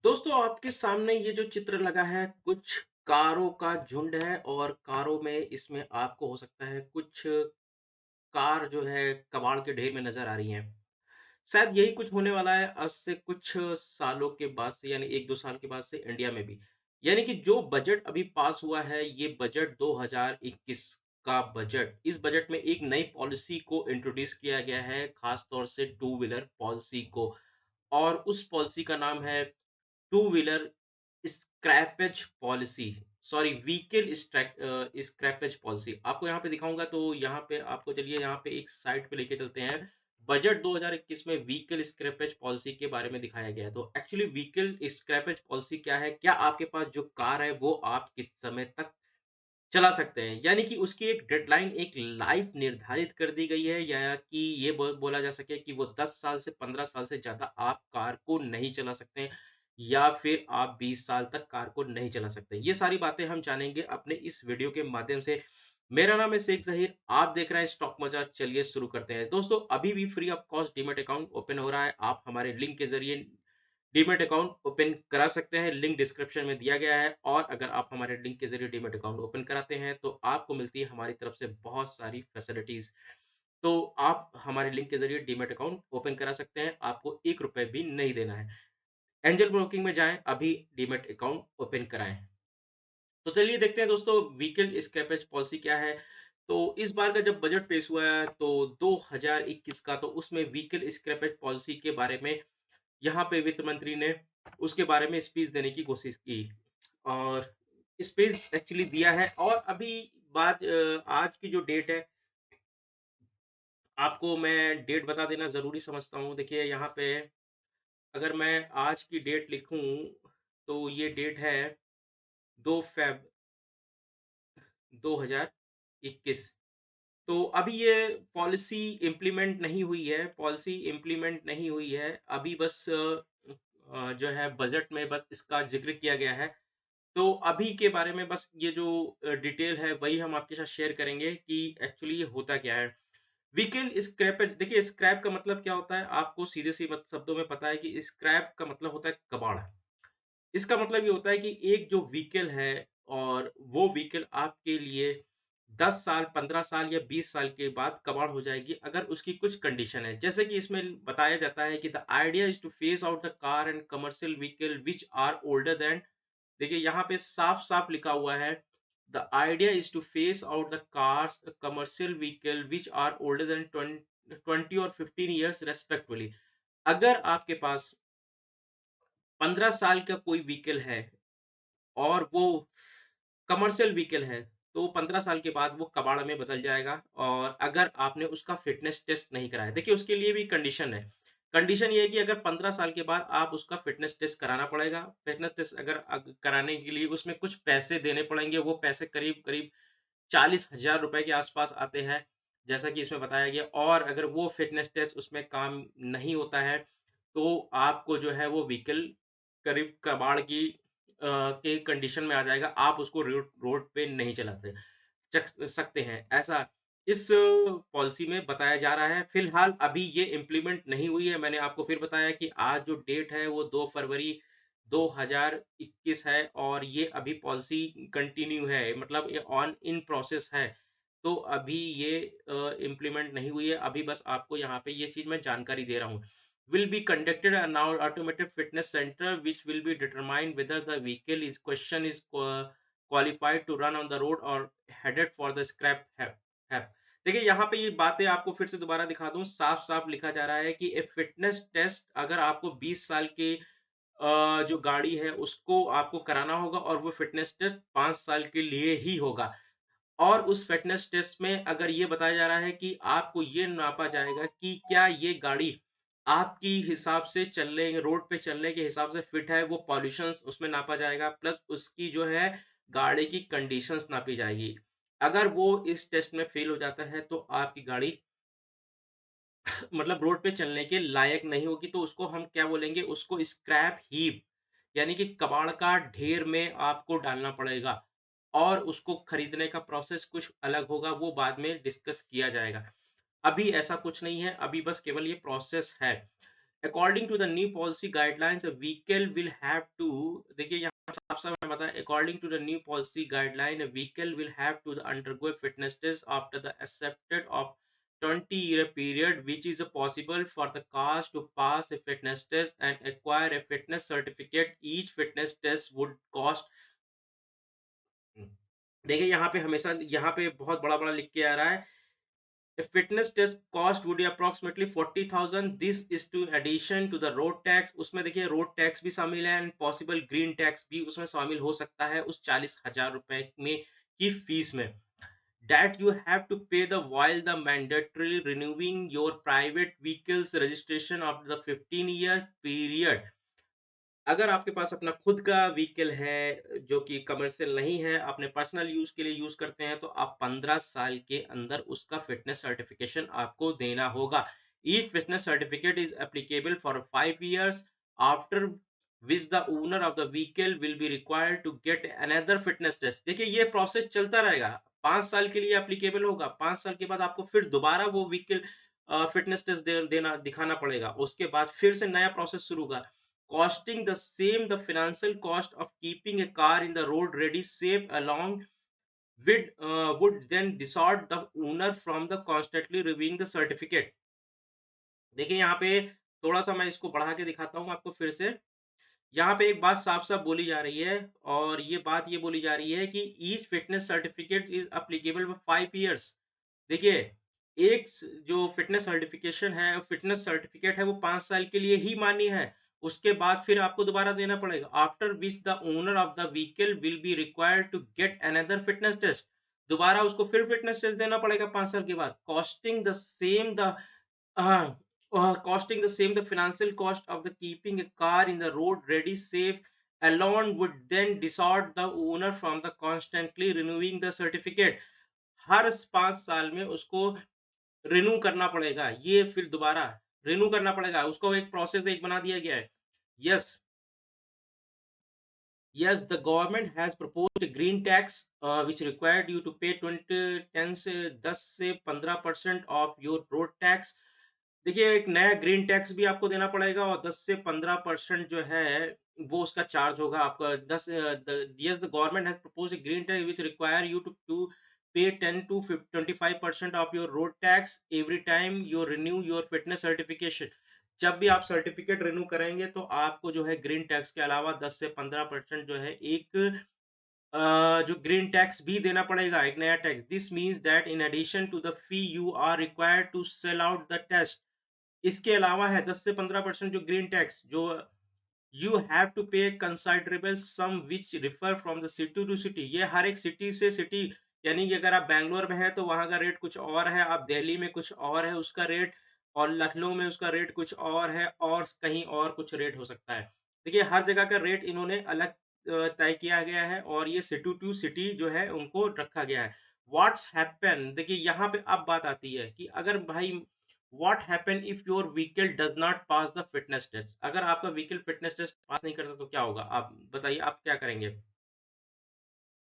दोस्तों आपके सामने ये जो चित्र लगा है कुछ कारों का झुंड है और कारों में इसमें आपको हो सकता है कुछ कार जो है कबाड़ के ढेर में नजर आ रही हैं। शायद यही कुछ होने वाला है आज से कुछ सालों के बाद से यानी 1-2 साल के बाद से इंडिया में भी। यानी कि जो बजट अभी पास हुआ है ये बजट 2021 का बजट। इस बजट में एक नई पॉलिसी को इंट्रोड्यूस किया गया है खास तौर से टू व्हीलर पॉलिसी को और उस पॉलिसी का नाम है two wheeler scrappage policy sorry vehicle scrappage policy. आपको यहाँ पे दिखाऊंगा तो यहाँ पे आपको चलिए यहाँ पे एक साइट पे लेके चलते हैं। बजट 2021 में व्हीकल स्क्रैपेज पॉलिसी के बारे में दिखाया गया है। तो एक्चुअली व्हीकल स्क्रैपेज पॉलिसी क्या है? क्या आपके पास जो कार है वो आप किस समय तक चला सकते हैं? यानी कि उसकी एक डेडलाइन, एक लाइफ निर्धारित कर दी गई है या कि ये बोला जा सके कि वो 10 साल से 15 साल से ज़्यादा आप कार को नहीं चला सकते हैं या फिर आप 20 साल तक कार को नहीं चला सकते। ये सारी बातें हम जानेंगे अपने इस वीडियो के माध्यम से। मेरा नाम है शेख ज़हीर, आप देख रहे हैं स्टॉक मज़ा। चलिए शुरू करते हैं। दोस्तों अभी भी free of cost demat account open हो रहा है। आप हमारे लिंक के ज़रिए डीमैट अकाउंट ओपन करा सकते हैं, लिंक डिस्क्रिप्शन में दिया गया है और अगर आप हमारे लिंक के ज़रिए डीमैट अकाउंट ओपन कराते हैं, तो आपको मिलती है हमारी तरफ से बहुत सारी फैसिलिटीज़। तो आप हमारे लिंक के ज़रिए डीमैट अकाउंट ओपन करा सकते हैं, आपको ₹1 भी नहीं देना है। एंजल ब्रोकिंग में जाएँ, अभी डीमैट अकाउंट ओपन कराएँ। तो चलिए देखते हैं दोस्तों व्हीकल स्क्रैपेज पॉलिसी क्या है। तो इस बार का जब बजट पेश हुआ है तो 2021 का, तो उसमें व्हीकल स्क्रैपेज पॉलिसी के बारे में यहाँ पे वित्त मंत्री ने उसके बारे में स्पीच देने की कोशिश की और स्पीच एक्चुअली दिया है। और अभी आज की जो डेट है, आपको मैं डेट बता देना ज़रूरी समझता हूँ। देखिए यहाँ पे अगर मैं आज की डेट लिखूँ, तो ये डेट है 2 फ़ेब 2021। तो अभी ये पॉलिसी इम्प्लीमेंट नहीं हुई है, अभी बस जो है बजट में बस इसका ज़िक्र किया गया है। तो अभी के बारे में बस ये जो डिटेल है वही हम आपके साथ शेयर करेंगे कि एक्चुअली ये होता क्या है। व्हीकल स्क्रैपेज, देखिए स्क्रैप का मतलब क्या होता है? आपको सीधे सी मत शब्दों में पता है कि स्क्रैप का मतलब होता है कबाड़। इसका मतलब ये होता है कि एक जो व्हीकल है और वो व्हीकल आपके लिए 10 साल, 15 साल या 20 साल के बाद कबाड़ हो जाएगी अगर उसकी कुछ कंडीशन है। जैसे कि इसमें बताया जाता है कि the idea is to phase out the car and commercial vehicle which are older than. देखिए यहाँ पे साफ-साफ लिखा हुआ है, the idea is to phase out the cars commercial vehicle which are older than 20 और 15 इयर्स रिस्पेक्टिवली। अगर आपके पास 15 साल का कोई व्हीकल है और वो कमर्शियल व्हीकल है, तो 15 साल के बाद वो कबाड़ में बदल जाएगा और अगर आपने उसका फिटनेस टेस्ट नहीं कराया। देखिए उसके लिए भी कंडीशन है। कंडीशन ये है कि अगर 15 साल के बाद आप उसका फिटनेस टेस्ट कराना पड़ेगा। फिटनेस टेस्ट अगर कराने के लिए उसमें कुछ पैसे देने पड़ेंगे, वो पैसे करीब-करीब ₹40,000 के आस-पास आते हैं, जैसा कि इसमें बताया गया। और अगर वो फिटनेस टेस्ट उसमें काम नहीं होता है, तो आपको जो है वो व्हीकल करीब कबाड़ की के कंडीशन में आ जाएगा। आप उसको रोड रोड पे नहीं चलाते चक सकते हैं, ऐसा इस पॉलिसी में बताया जा रहा है। फिलहाल अभी ये इम्प्लीमेंट नहीं हुई है। मैंने आपको फिर बताया कि आज जो डेट है वो 2 फरवरी 2021 है और ये अभी पॉलिसी कंटिन्यू है, मतलब ये ऑन इन प्रोसेस है। तो अभी ये इम्प्लीमेंट नहीं हुई है, अभी बस आपको यहाँ पे ये चीज़ मैं जानकारी दे रहा हूँ। Will be conducted an automated fitness center which will be determine whether the vehicle is question is qualified to run on the road or headed for the scrap heap। देखिए यहाँ पे ये बातें आपको फिर से दोबारा दिखा दूँ, साफ-साफ लिखा जा रहा है कि ए फिटनेस टेस्ट अगर आपको 20 साल की जो गाड़ी है उसको आपको कराना होगा और वो फिटनेस टेस्ट 5 साल के लिए ही होगा। और उस फिटनेस टेस्ट में अगर ये बताया जा रहा है कि आपको ये नापा जाएगा कि क्या ये गाड़ी आपकी हिसाब से चलने रोड पे चलने के हिसाब से फिट है, वो पॉल्यूशंस उसमें नापा जाएगा प्लस उसकी जो है गाड़ी की कंडीशंस नापी जाएगी। अगर वो इस टेस्ट में फेल हो जाता है तो आपकी गाड़ी मतलब रोड पे चलने के लायक नहीं होगी, तो उसको हम क्या बोलेंगे, उसको स्क्रैप हीप यानी कि कबाड़ का ढेर में आपको डालना पड़ेगा और उसको खरीदने का प्रोसेस कुछ अलग होगा, वो बाद में डिस्कस किया जाएगा। अभी ऐसा कुछ नहीं है, अभी बस केवल ये प्रोसेस है। According to the new policy guidelines, a vehicle will have to, देखिए यहाँ साफ साफ बताएं, according to the new policy guideline, a vehicle will have to undergo a fitness test after the accepted of 20-year period, which is possible for the cars to pass a fitness test and acquire a fitness certificate. Each fitness test would cost, देखिए यहाँ पे हमेशा यहाँ पे बहुत बड़ा बड़ा लिख के आ रहा है, a fitness test cost would be approximately 40,000. This is to addition to the road tax. उसमें देखिए रोड टैक्स भी शामिल है एंड पॉसिबल ग्रीन टैक्स भी उसमें शामिल हो सकता है उस 40,000 रुपए में की फीस में, that you have to pay the while the mandatory renewing your private vehicles registration of the 15-year period. अगर आपके पास अपना खुद का व्हीकल है जो कि कमर्शियल नहीं है, अपने पर्सनल यूज के लिए यूज करते हैं, तो आप 15 साल के अंदर उसका फिटनेस सर्टिफिकेशन आपको देना होगा. Each fitness certificate is applicable for 5 years, after which the owner of the vehicle will be required to get another fitness test. देखिए ये प्रोसेस चलता रहेगा, 5 साल के लिए एप्लीकेबल होगा, 5 साल के बाद आपको फिर दोबारा वो व्हीकल फिटनेस टेस्ट देना दिखाना पड़ेगा, उसके बाद फिर से नया प्रोसेस शुरू होगा. Costing the same, the financial cost of keeping a car in the road ready safe along would then dissort the owner from the constantly reviewing the certificate. देखिए यहाँ पे थोड़ा सा मैं इसको बढ़ा के दिखाता हूँ आपको फिर से. यहाँ पे एक बात साफ साफ बोली जा रही है, और ये बात ये बोली जा रही है कि each fitness certificate is applicable for 5 years. देखिए एक जो फिटनेस सर्टिफिकेशन है, फिटनेस सर्टिफिकेट है, वो 5 साल के लिए ही मान्य है, उसके बाद फिर आपको दोबारा देना पड़ेगा. After which the owner of the vehicle will be required to get another fitness test. दोबारा उसको फिर फिटनेस टेस्ट देना पड़ेगा 5 साल के बाद. Costing the same the costing the same, the financial cost of the keeping a car in the road ready safe alone would then dissort the owner from the constantly renewing the certificate. हर 5 साल में उसको renew करना पड़ेगा, ये फिर दोबारा renew करना पड़ेगा उसको, एक प्रोसेस एक बना दिया गया है. Yes, yes, the government has proposed a green tax which required you to pay 10 से 15% of your road tax. देखिए एक नया ग्रीन टैक्स भी आपको देना पड़ेगा, और 10 से 15% जो है वो उसका चार्ज होगा आपका. 10 yes, the government has proposed a green tax which require you to pay 10 to 25% of your road tax every time you renew your fitness certification. जब भी आप सर्टिफिकेट रिन्यू करेंगे तो आपको जो है ग्रीन टैक्स के अलावा 10 से 15% जो है एक जो ग्रीन टैक्स भी देना पड़ेगा, एक नया tax. This means that in addition to the fee you are required to sell out the test. इसके अलावा है 10 से 15% जो ग्रीन टैक्स, जो you have to pay considerable sum which refer from the city to city. ये हर एक city से सिटी, यानी कि अगर आप बैंगलोर में है तो वहां का रेट कुछ और है, आप दिल्ली में कुछ और है उसका रेट, और लखनऊ में उसका रेट कुछ और है, और कहीं और कुछ रेट हो सकता है. देखिए हर जगह का रेट इन्होंने अलग तय किया गया है, और ये सिटी टू सिटी जो है उनको रखा गया है. व्हाट्स हैपन, देखिए यहाँ पे अब बात आती है कि अगर भाई what happen if your vehicle does not pass the fitness test. अगर आपका व्हीकल फिटनेस टेस्ट पास नहीं करता तो क्या होगा, आप बताइए आप क्या करेंगे.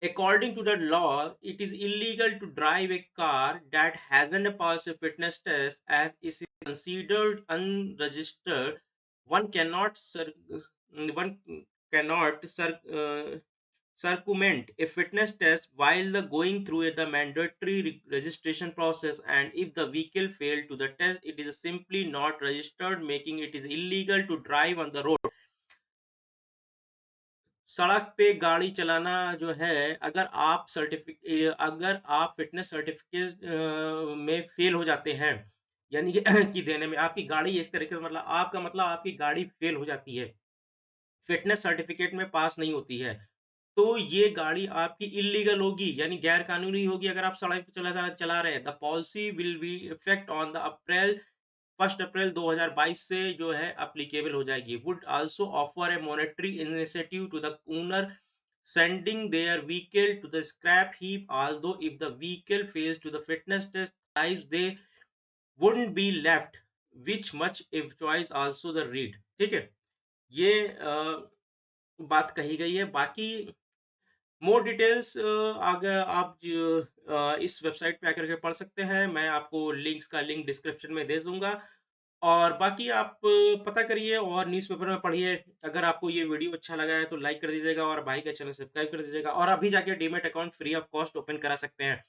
According to the law, it is illegal to drive a car that hasn't passed a fitness test, as it is considered unregistered. One cannot one cannot circumvent a fitness test while going through the mandatory registration process, and if the vehicle failed to the test, it is simply not registered, making it is illegal to drive on the road. सड़क पे गाड़ी चलाना जो है, अगर आप fitness certificate में fail हो जाते हैं, यानी कि, कि देने में आपकी गाड़ी इस तरीके से, मतलब आपकी गाड़ी फेल हो जाती है, फिटनेस सर्टिफिकेट में पास नहीं होती है, तो ये गाड़ी आपकी इल्लीगल होगी, यानी गैर कानूनी होगी. अगर आप सड़क पे चला रहे हैं, the policy will be effect on the 1 April 2022 से जो है अप्लीकेबल हो जाएगी. Would also offer a monetary initiative to the owner sending their vehicle to the scrap heap, although if the vehicle fails to the fitness test types they wouldn't be left which much if choice also the read. ठीक है, ये बात कही गई है. बाकी more details अगर आप इस वेबसाइट पे आकर के पढ़ सकते हैं, मैं आपको लिंक्स का लिंक डिस्क्रिप्शन में दे दूंगा. और बाकी आप पता करिए और न्यूज़पेपर में पढ़िए। अगर आपको ये वीडियो अच्छा लगा है तो लाइक कर दीजिएगा और भाई का चैनल सब्सक्राइब कर दीजिएगा और अभी जाके demat account free of cost open करा सकते हैं।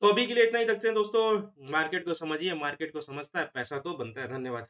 तो अभी के लिए इतना ही रखते हैं दोस्तों। मार्केट को समझिए, मार्केट को समझता है पैसा तो बनता है। धन्यवाद।